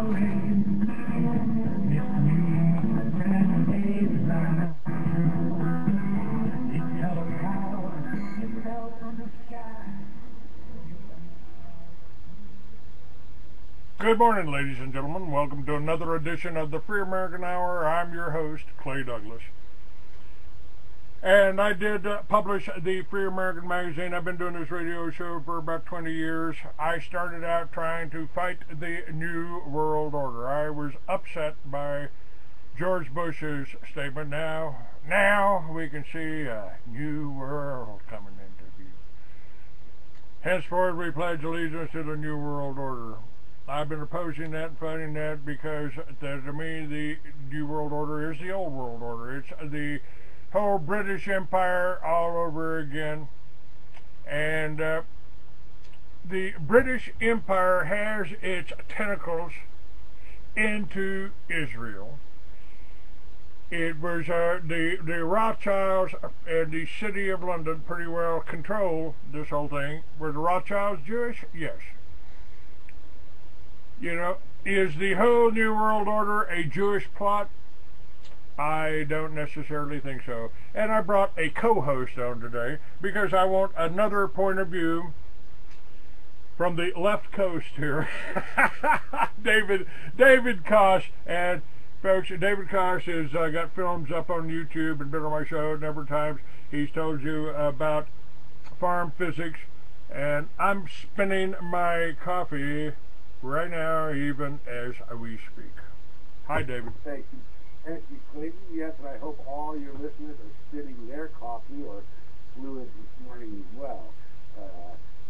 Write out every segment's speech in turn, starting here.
Good morning, ladies and gentlemen. Welcome to another edition of the Free American Hour. I'm your host, Clay Douglas. And I did publish the Free American magazine. I've been doing this radio show for about 20 years. I started out trying to fight the New World Order. I was upset by George Bush's statement. Now we can see a new world coming into view. Henceforth, we pledge allegiance to the New World Order. I've been opposing that and fighting that because, to me, the New World Order is the old world order. It's the whole British Empire all over again. And the British Empire has its tentacles into Israel. It was the Rothschilds and the city of London pretty well control this whole thing. Were the Rothschilds Jewish? Yes. You know, is the whole New World Order a Jewish plot? I don't necessarily think so. And I brought a co-host on today because I want another point of view from the left coast here. David Kosh. And folks, David Kosh has got films up on YouTube and been on my show a number of times. He's told you about farm physics. And I'm spinning my coffee right now, even as we speak. Hi, David. Thank you, Clayton. Yes, and I hope all your listeners are spinning their coffee or fluids this morning as well.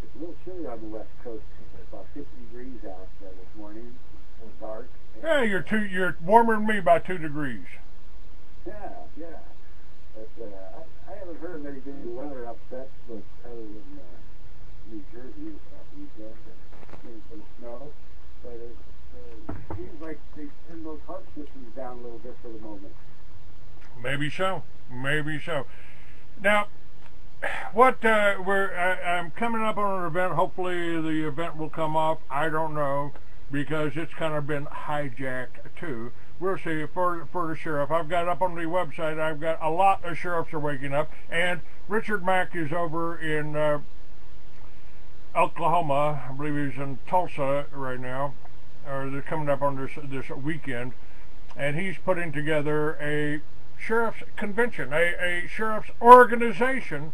It's a little chilly on the West Coast. It's about 50 degrees out this morning. It's dark. Yeah, you're warmer than me by 2 degrees. Yeah. But I haven't heard of any big weather upsets, but other than New Jersey this weekend and some snow. But it seems like they turned those heart systems down a little bit for the moment. Maybe so. Now, what I'm coming up on an event. Hopefully, the event will come off. I don't know because it's kind of been hijacked too. We'll see. For the sheriff, I've got up on the website. I've got a lot of sheriffs are waking up, and Richard Mack is over in Oklahoma. I believe he's in Tulsa right now, or they're coming up on this weekend, and he's putting together a sheriff's convention, a sheriff's organization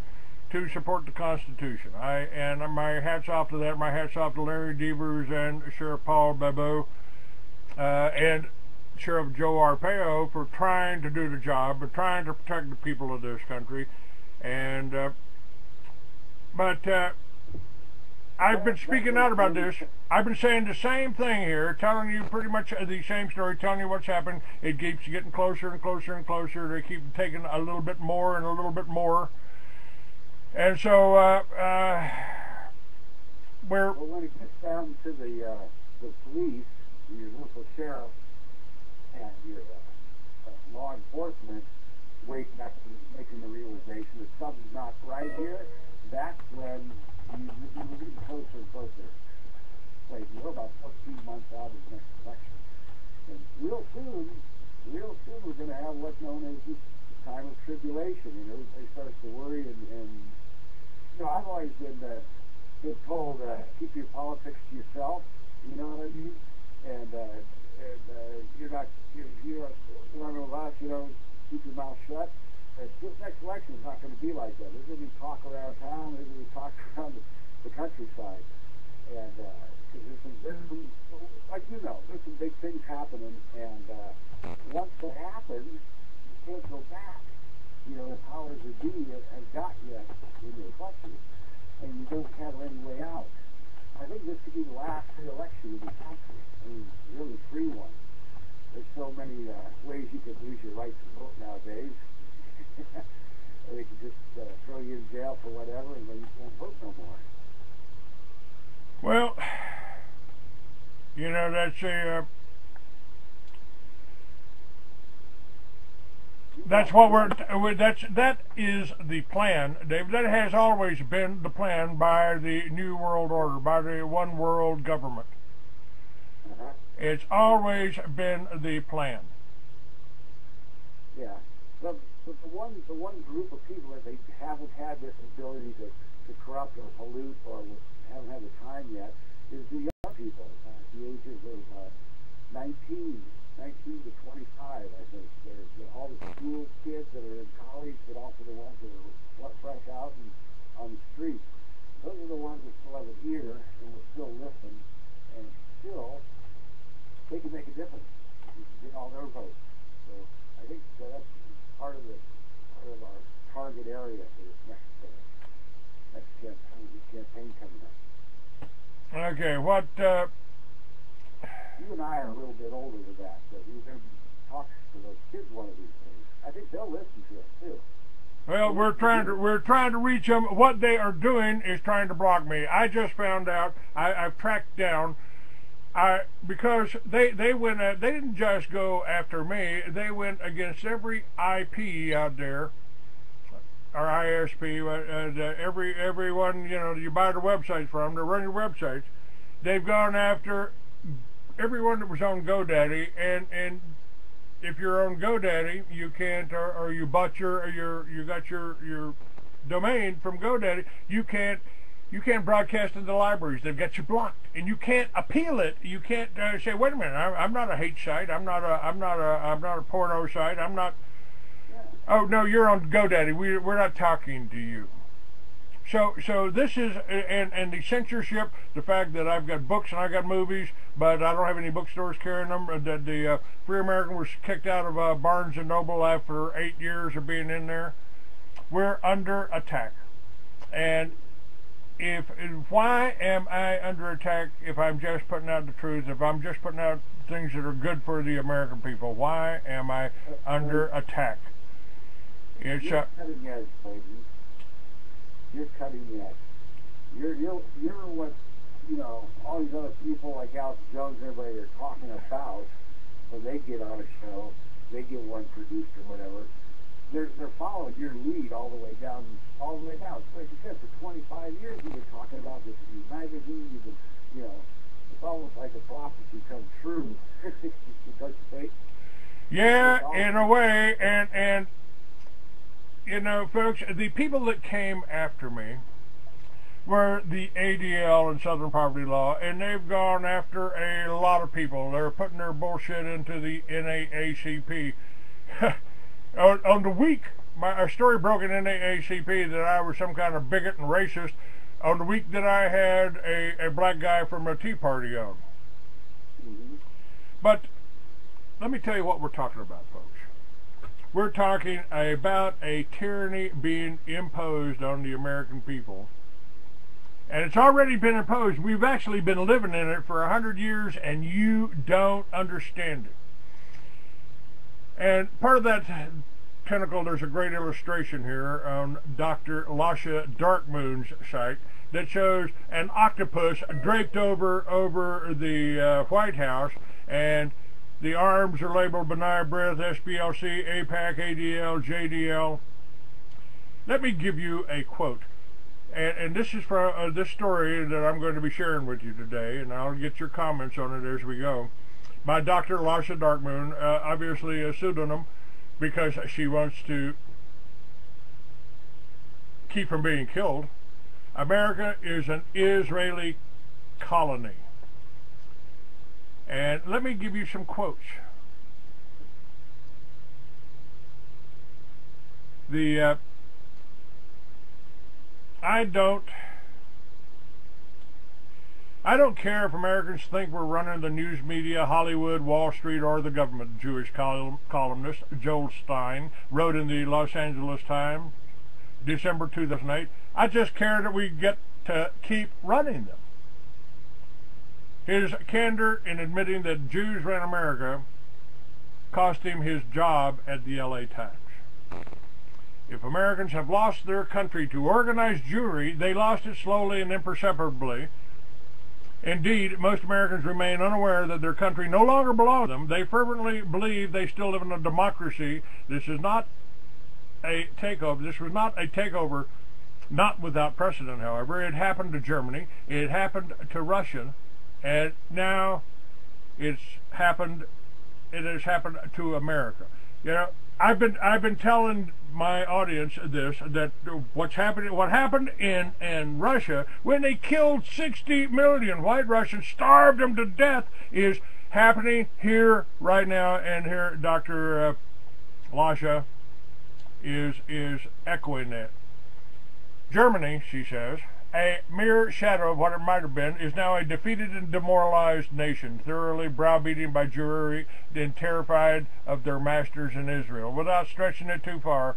to support the Constitution. And my hats off to that. My hats off to Larry Devers and Sheriff Paul Bebeau and Sheriff Joe Arpaio for trying to do the job, but trying to protect the people of this country. And I've been speaking out about this. I've been saying the same thing here, telling you pretty much the same story, telling you what's happened. It keeps getting closer and closer and closer. They keep taking a little bit more and a little bit more. And so, well, when it gets down to the police, your local sheriff, and your law enforcement waking up and making the realization that something's not right here, that's when we're getting closer and closer. Wait, we're about 14 months out of the next election. And real soon we're going to have what's known as this time of tribulation. You know, everybody starts to worry and you know, I've always been told, keep your politics to yourself, you know what I mean? And you're not, you're one of us, you know, keep your mouth shut. This next election is not going to be like that. There's going to be talk around town. There's going to be talk around the countryside. And because there's some, like you know, there's some big things happening. And once that happens, you can't go back. You know, the powers that be has got you in your clutches, and you don't have any way out. I think this could be the last free election in the country. I mean, really free one. There's so many ways you could lose your right to vote nowadays. They can just throw you in jail for whatever, and then you can't vote no more. Well, you know, that is the plan, David. That has always been the plan by the New World Order, by the one world government. It's always been the plan. Yeah. But the one group of people that they haven't had this ability to corrupt or pollute or haven't had the time yet is the young people at the ages of 19 to 25, I think. There's all the school kids that are in college, but also the ones that are fresh out and on the street. Those are the ones that still have an ear and will still listen, and still they can make a difference. You can get all their votes. So I think that's part of our target area for this next campaign coming up. Okay, what? You and I are a little bit older than that, but we're going to talk to those kids one of these days. I think they'll listen to us too. Well, we're trying to reach them. What they are doing is trying to block me. I just found out. I've tracked down. Because they didn't just go after me. They went against every IP out there, or ISP, everyone you buy the websites from. They run your websites. They've gone after everyone that was on GoDaddy, and if you're on GoDaddy, you can't, or you bought you got your domain from GoDaddy, you can't broadcast in the libraries. They've got you blocked, and you can't appeal it. You can't say, "Wait a minute, I'm not a hate site. I'm not a porno site. I'm not." Yeah. Oh no, you're on GoDaddy. We're not talking to you. So this is and the censorship, the fact that I've got books and I got movies, but I don't have any bookstores carrying them. The Free American was kicked out of Barnes and Noble after 8 years of being in there. We're under attack, and why am I under attack if I'm just putting out the truth? If I'm just putting out things that are good for the American people, why am I under attack? It's You're cutting edge, Clayton. You're cutting edge. You're what all these other people like Alex Jones and everybody are talking about when they get on a show. They get one produced or whatever. They're following your lead all the way down. Like you said, for 25 years you've been talking about this in your magazine. You've been, it's almost like a prophecy come true. Don't you think? Yeah, in a way, and folks, the people that came after me were the ADL and Southern Poverty Law, and they've gone after a lot of people. They're putting their bullshit into the NAACP. On the week, a story broke in NAACP that I was some kind of bigot and racist on the week that I had a black guy from a Tea Party on. Mm-hmm. But let me tell you what we're talking about, folks. We're talking about a tyranny being imposed on the American people. And it's already been imposed. We've actually been living in it for 100 years, and you don't understand it. And part of that pinnacle, there's a great illustration here on Dr. Lasha Darkmoon's site that shows an octopus draped over the White House, and the arms are labeled B'nai B'rith, SPLC, AIPAC, ADL, JDL. Let me give you a quote. And this is from this story that I'm going to be sharing with you today, and I'll get your comments on it as we go. By Dr. Lasha Darkmoon, obviously a pseudonym, because she wants to keep from being killed. America is an Israeli colony. And let me give you some quotes. I don't care if Americans think we're running the news media, Hollywood, Wall Street, or the government. Jewish columnist Joel Stein wrote in the Los Angeles Times, December 2008, I just care that we get to keep running them. His candor in admitting that Jews ran America cost him his job at the LA Times. If Americans have lost their country to organized Jewry, they lost it slowly and imperceptibly. Indeed, most Americans remain unaware that their country no longer belongs to them. They fervently believe they still live in a democracy. This is not a takeover. This was not a takeover, not without precedent, however. It happened to Germany. It happened to Russia. And now it's happened. It has happened to America. You know, I've been telling my audience this, that what happened in Russia when they killed 60 million white Russians, starved them to death, is happening here right now. And here Dr. Lasha is echoing that. Germany, she says, a mere shadow of what it might have been, is now a defeated and demoralized nation, thoroughly browbeaten by Jewry and terrified of their masters in Israel. Without stretching it too far,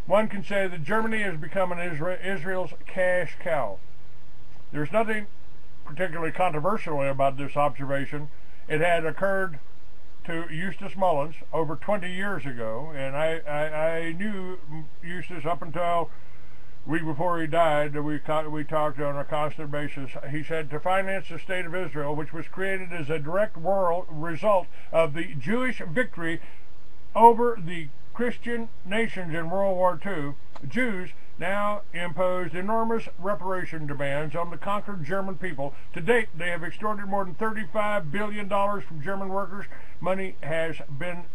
one can say that Germany has become Israel's cash cow. There's nothing particularly controversial about this observation. It had occurred to Eustace Mullins over 20 years ago, and I knew Eustace up until week before he died. We talked on a constant basis. He said, to finance the state of Israel, which was created as a direct result of the Jewish victory over the Christian nations in World War II, Jews now imposed enormous reparation demands on the conquered German people. To date, they have extorted more than $35 billion from German workers. Money has been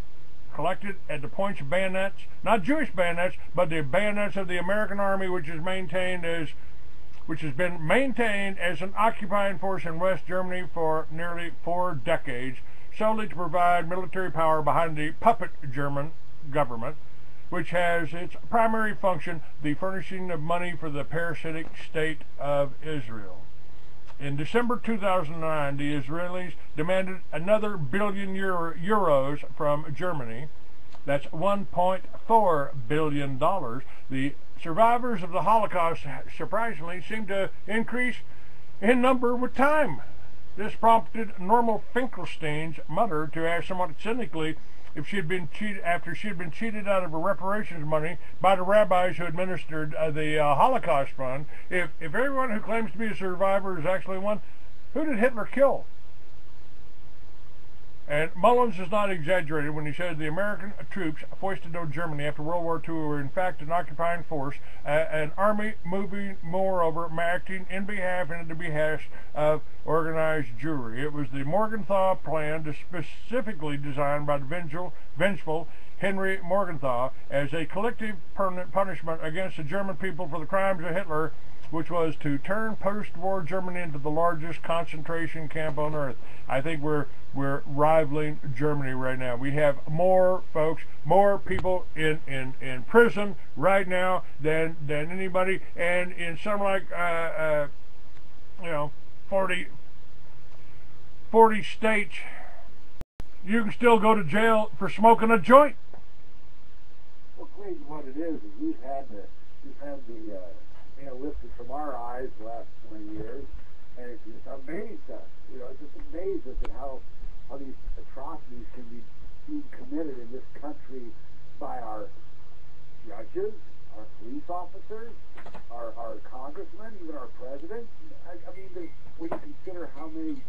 collected at the points of bayonets, not Jewish bayonets, but the bayonets of the American army, which has been maintained as an occupying force in West Germany for nearly 4 decades, solely to provide military power behind the puppet German government, which has its primary function the furnishing of money for the parasitic state of Israel. In December 2009, the Israelis demanded another billion euros from Germany. That's $1.4 billion. The survivors of the Holocaust, surprisingly, seem to increase in number with time. This prompted Norma Finkelstein's mother to ask somewhat cynically if she had been cheated after she had been cheated out of her reparations money by the rabbis who administered the Holocaust fund. If everyone who claims to be a survivor is actually one, who did Hitler kill? And Mullins is not exaggerated when he says the American troops foisted on Germany after World War II were in fact an occupying force, an army moving, moreover, acting in behalf and at the behest of organized Jewry. It was the Morgenthau plan, specifically designed by the vengeful Henry Morgenthau as a collective permanent punishment against the German people for the crimes of Hitler, which was to turn post-war Germany into the largest concentration camp on earth. I think we're rivaling Germany right now. We have more folks, more people in prison right now than anybody, and in some like 40 states, you can still go to jail for smoking a joint. Well, crazy what it is we've had the lifted from our eyes the last 20 years, and it's just amazed us. It just amazes us at how these atrocities can be being committed in this country by our judges, our police officers, our congressmen, even our president. I mean, when you consider how many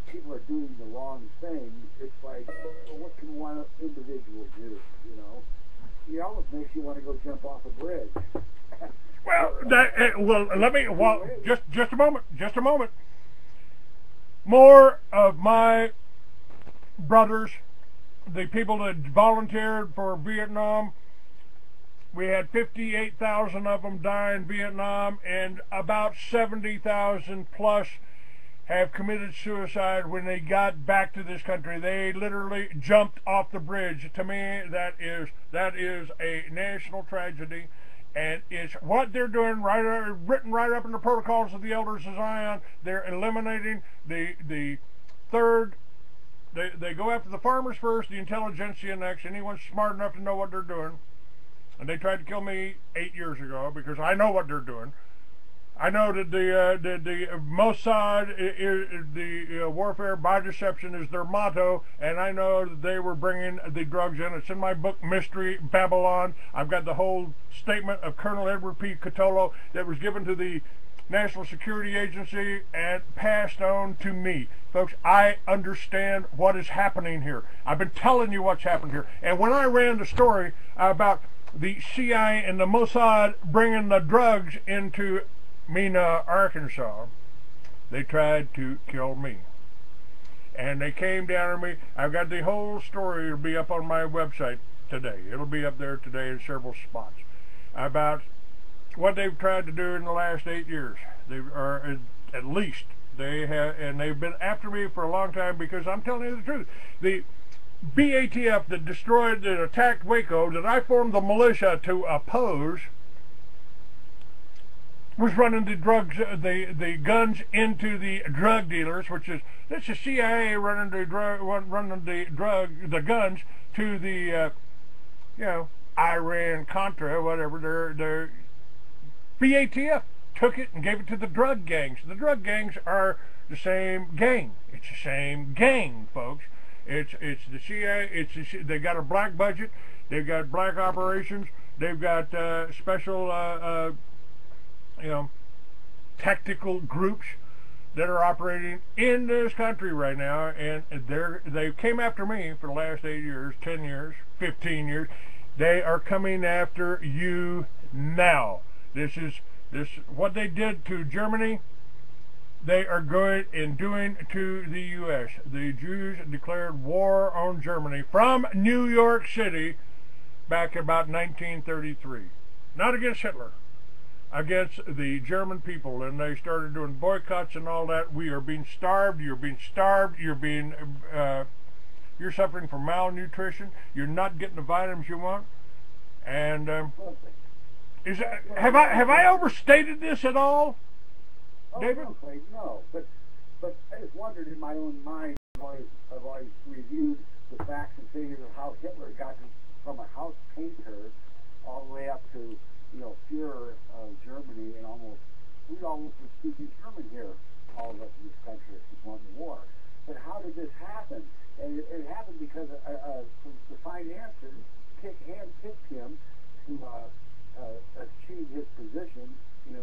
people are doing the wrong thing, it's like, well, what can one individual do? It almost makes you want to go jump off a bridge. Just a moment. More of my brothers, the people that volunteered for Vietnam, we had 58,000 of them die in Vietnam, and about 70,000 plus have committed suicide when they got back to this country. They literally jumped off the bridge. To me, that is a national tragedy. And it's what they're doing, written right up in the protocols of the elders of Zion. They're eliminating the third. They go after the farmers first, the intelligentsia next, anyone smart enough to know what they're doing. And they tried to kill me 8 years ago because I know what they're doing. I know that the Mossad, the warfare by deception is their motto, and I know that they were bringing the drugs in. It's in my book, Mystery Babylon. I've got the whole statement of Colonel Edward P. Catolo that was given to the National Security Agency and passed on to me. Folks, I understand what is happening here. I've been telling you what's happened here. And when I ran the story about the CIA and the Mossad bringing the drugs into Mena, Arkansas, they tried to kill me. and they came down on me. I've got the whole story. It'll be up on my website today. It'll be up there today in several spots about what they've tried to do in the last 8 years. Or at least they have, and they've been after me for a long time because I'm telling you the truth. The BATF that destroyed, that attacked Waco, that I formed the militia to oppose, was running the drugs, the guns into the drug dealers, which is that's the CIA running the guns to the Iran Contra, whatever. Their BATF took it and gave it to the drug gangs. The drug gangs are the same gang. It's the same gang, folks. It's the CIA. They got a black budget. They've got black operations. They've got special, tactical groups that are operating in this country right now, and they came after me for the last 8 years, 10 years, 15 years. They are coming after you now. This what they did to Germany. They are going and doing to the U.S. The Jews declared war on Germany from New York City back about 1933. Not against Hitler, against the German people, and they started doing boycotts and all that. We are being starved. You're being starved. You're suffering from malnutrition. You're not getting the vitamins you want. And have I overstated this at all, David? No, Craig, no. But I just wondered in my own mind. I've always reviewed the facts and figures of how Hitler got from a house painter all the way up to Führer of Germany, and we almost were speaking German here, all of us in this country, as we won the war. But how did this happen? And it happened because the financiers handpicked him to achieve his position, in a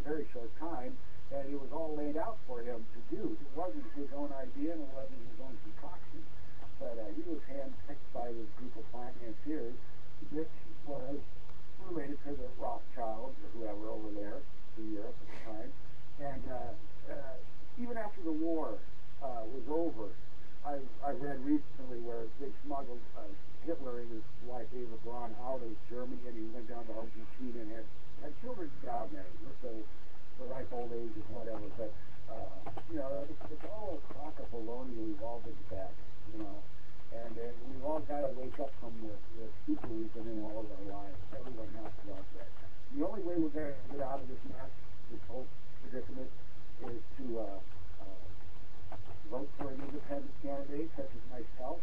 very short time, and it was all laid out for him to do. It wasn't his own idea, and it wasn't his own concoction. But he was handpicked by this group of financiers, which was related to the Rothschilds or whoever over there in Europe at the time. And even after the war was over, I read recently where they smuggled Hitler and his wife Eva Braun out of Germany, and he went down to Argentina and had children down there. So the ripe old age is whatever. But it's all a crock of baloney. We've all been back, and we've all got to wake up from the stupor we've been in all of our lives. Everyone has to know that. The only way we're going to get out of this mess, this whole predicament, is to vote for an independent candidate such as myself.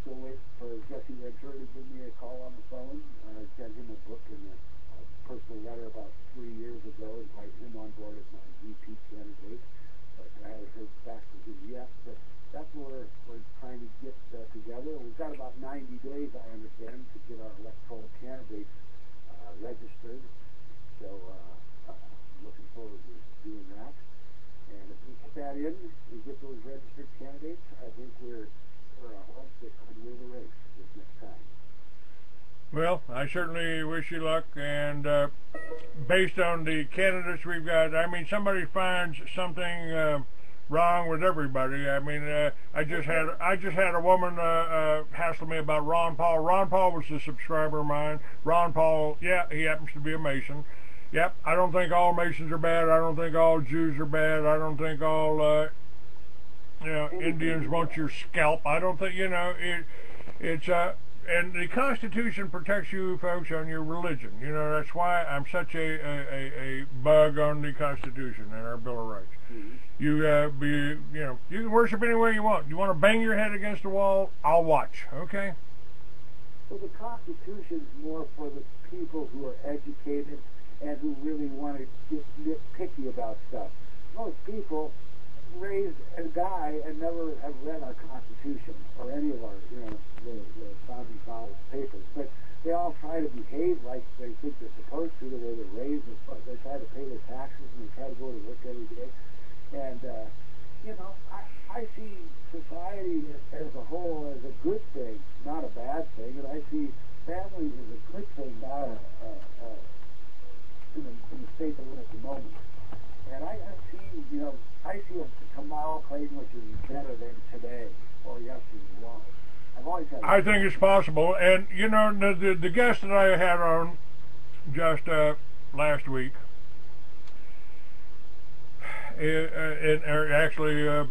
Still wait for Jesse Redford to give me a call on the phone. I sent him a book and a personal letter about 3 years ago, invite him on board as my VP candidate. But I haven't heard back from him yet. But that's what we're trying to get together. We've got about 90 days, I understand, to get our electoral candidates registered. So I'm looking forward to doing that. And if we get that in, we get those registered candidates, I think we're a horse that could win the race this next time. Well, I certainly wish you luck, and based on the candidates we've got, I mean, somebody finds something wrong with everybody. I mean, I just had a woman hassle me about Ron Paul. Ron Paul was a subscriber of mine. Ron Paul, yeah, he happens to be a Mason. Yep, I don't think all Masons are bad. I don't think all Jews are bad. I don't think all Indians want your scalp. I don't think it's and the Constitution protects you folks on your religion. That's why I'm such a bug on the Constitution and our Bill of Rights. Mm-hmm. You can worship any way you want. You want to bang your head against the wall, I'll watch. Okay. So the Constitution's more for the people who are educated and who really want to get nitpicky about stuff. Most people raised and die and never have read our Constitution or any of our, the founding fathers' papers. But they all try to behave like they think they're supposed to, the way they're raised. They try to pay their taxes and they try to go to work every day. And, I see society as a whole as a good thing, not a bad thing. And I see families as a good thing, not in the state that we're in at the moment. And I see a Kamala Clayton, which is instead of I've always had. I think it's possible. And you know, the guest that I had on just last week, actually, I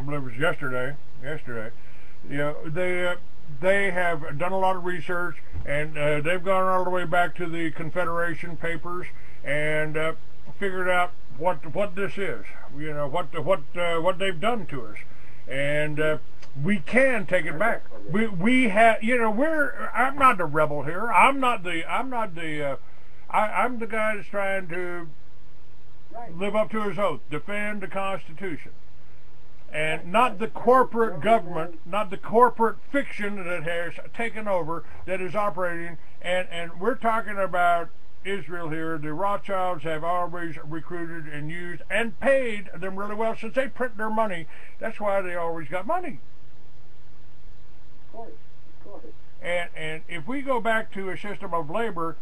believe it was yesterday. You know, they have done a lot of research, and they've gone all the way back to the Confederation Papers and figured out what this is. You know, what they've done to us, and we can take it back. We have, you know, I'm not the rebel here. I'm the guy that's trying to live up to his oath, defend the Constitution, and not the corporate government, not the corporate fiction that has taken over, that is operating. And we're talking about Israel here. The Rothschilds have always recruited and used and paid them really well since they print their money. That's why they always got money. Of course. And if we go back to a system of labor,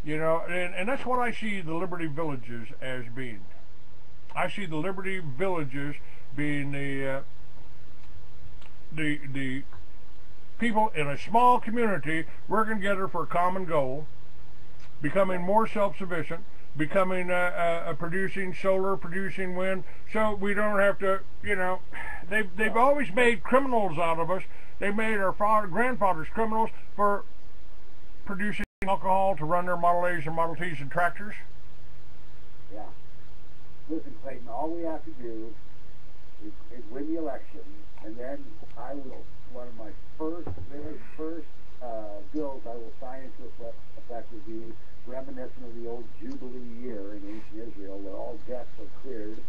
you know, and that's what I see the Liberty Villages as being. I see the Liberty Villages being the people in a small community working together for a common goal, becoming more self-sufficient, becoming producing solar, producing wind, so we don't have to, you know, they've always made criminals out of us. They made our grandfathers criminals for producing alcohol to run their Model A's and Model T's and tractors. Yeah. Listen, Clayton, all we have to do is win the election, and then one of my very first bills I will sign into effect will be reminiscent of the old Jubilee year in ancient Israel, where all debts are cleared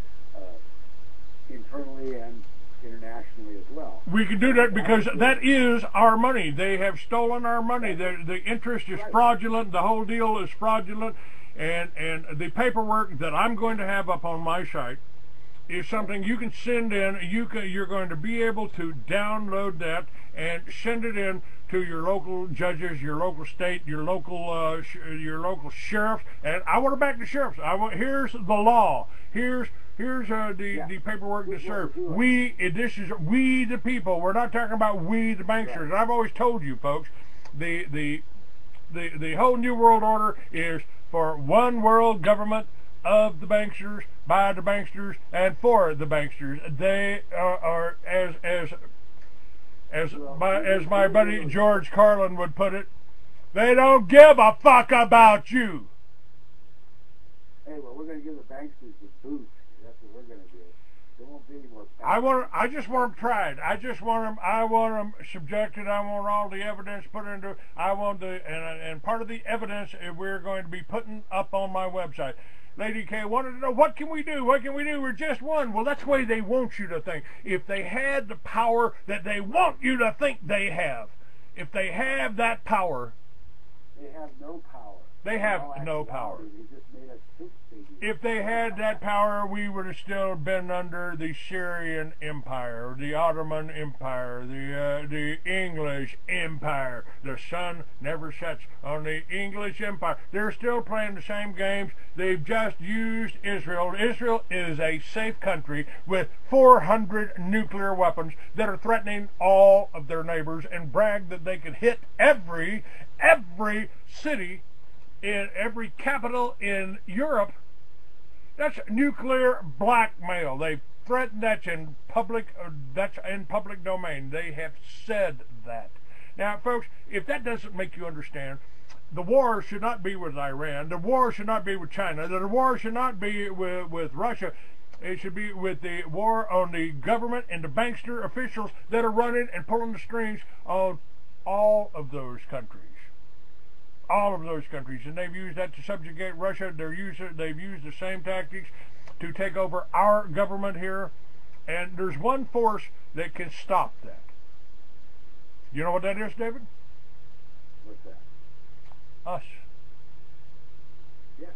internally and internationally as well. We can do that because that is our money. They have stolen our money. The interest is fraudulent. The whole deal is fraudulent. And the paperwork that I'm going to have up on my site is something you can send in. You're going to be able to download that and send it in to your local judges, your local state, your local sheriffs. And I want to back the sheriffs. Here's the law. Here's the paperwork to serve. We the people. We're not talking about we the banksters. And I've always told you folks, the whole New World Order is for one world government of the banksters, by the banksters, and for the banksters. They are as my buddy George Carlin would put it, they don't give a fuck about you. Hey, well, we're going to give the banksters the boot. That's what we're going to do. There won't be any more. I just want them tried. I want them subjected. I want all the evidence put into. And part of the evidence we're going to be putting up on my website. Lady K wanted to know, what can we do? What can we do? We're just one. Well, that's the way they want you to think. If they had the power that they want you to think they have, if they have that power, they have no power. They have no power. If they had that power, we would have still been under the Syrian Empire, the Ottoman Empire, the English Empire. The sun never sets on the English Empire. They're still playing the same games. They've just used Israel. Israel is a safe country with 400 nuclear weapons that are threatening all of their neighbors, and brag that they could hit every city in every capital in Europe. That's nuclear blackmail. They threatened. That's in public domain. They have said that. Now, folks, if that doesn't make you understand, the war should not be with Iran. The war should not be with China. The war should not be with Russia. It should be with the war on the government and the bankster officials that are running and pulling the strings on all of those countries. All of those countries, and they've used that to subjugate Russia. They've used the same tactics to take over our government here, and there's one force that can stop that. You know what that is, David? What's that? Us. Yeah.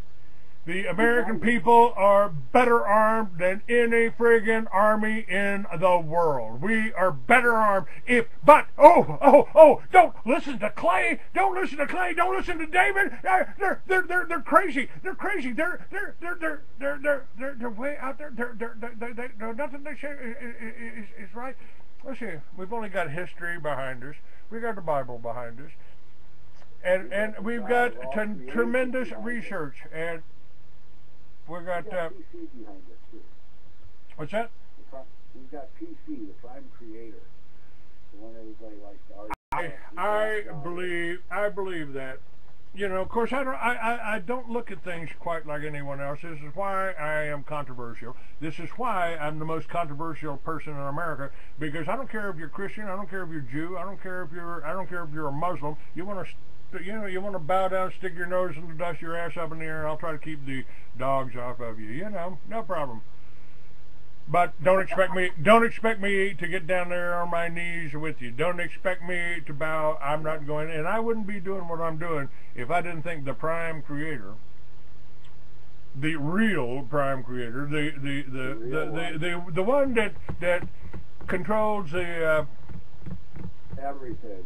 The American people are better armed than any friggin' army in the world. We are better armed. Don't listen to Clay. Don't listen to Clay. Don't listen to David. They're crazy. They're crazy. They're way out there. Nothing they say is right. let's see, we've only got history behind us. We got the Bible behind us. And we've got tremendous research, and we've got PC behind it too. What's that? We've got PC, the prime creator, the one everybody likes to argue. I believe that. You know, of course, I don't look at things quite like anyone else. This is why I am controversial. This is why I'm the most controversial person in America, because I don't care if you're Christian, I don't care if you're Jew, I don't care if you're a Muslim. You want to bow down, stick your nose in the dust, your ass up in the air, and I'll try to keep the dogs off of you. You know, no problem. But don't expect me to get down there on my knees with you. Don't expect me to bow. I'm not going, and I wouldn't be doing what I'm doing if I didn't think the prime creator, the real prime creator, the one that controls the everything.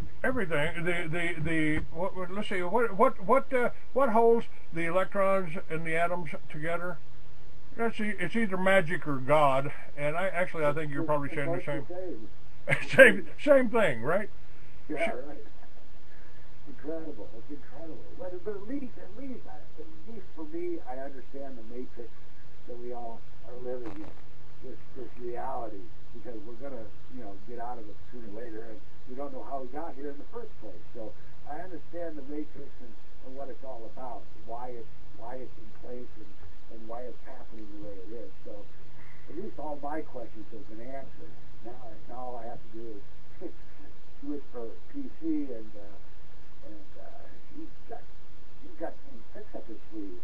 Let's see, what holds the electrons and the atoms together? It's either magic or God, and I think you're probably saying the same thing, right? Yeah, right. Incredible. It's incredible. But at least for me, I understand the matrix that we all are living in. This reality, because we're gonna, get out of it sooner or later, and we don't know how we got here in the first place. So I understand the matrix and what it's all about, why it's in place, and why it's happening the way it is. So at least all my questions have been answered. Now all I have to do is do it for PC, and you've got some tricks up his sleeve.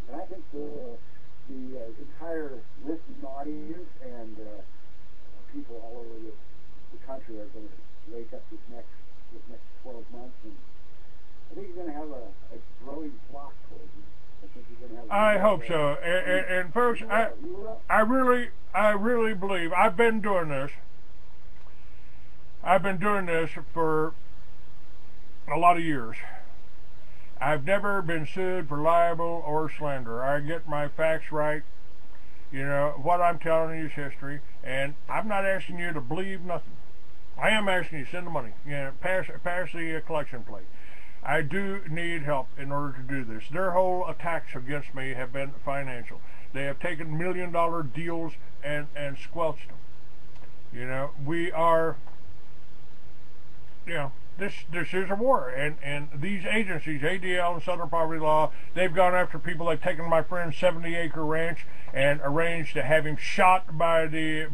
And I think the entire listening audience and people all over the country are going to wake up this next 12 months, and I think you're going to have a growing flock towards you. I hope so, and folks, I really believe I've been doing this. I've been doing this for a lot of years. I've never been sued for libel or slander. I get my facts right. What I'm telling you is history, and I'm not asking you to believe nothing. I am asking you to send the money. Pass the collection plate. I do need help in order to do this. Their whole attacks against me have been financial. They have taken $1 million deals and squelched them. We are, this is a war, and these agencies, ADL and Southern Poverty Law, they've gone after people. They've taken my friend's 70-acre ranch and arranged to have him shot by the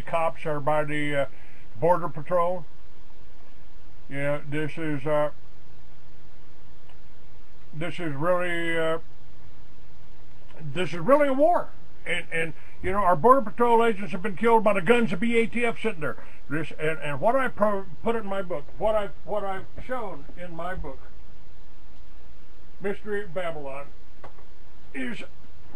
cops or by the Border Patrol. This is really a war, and our Border Patrol agents have been killed by the guns of BATF sitting there. And what I put in my book, what I've shown in my book, Mystery Babylon, is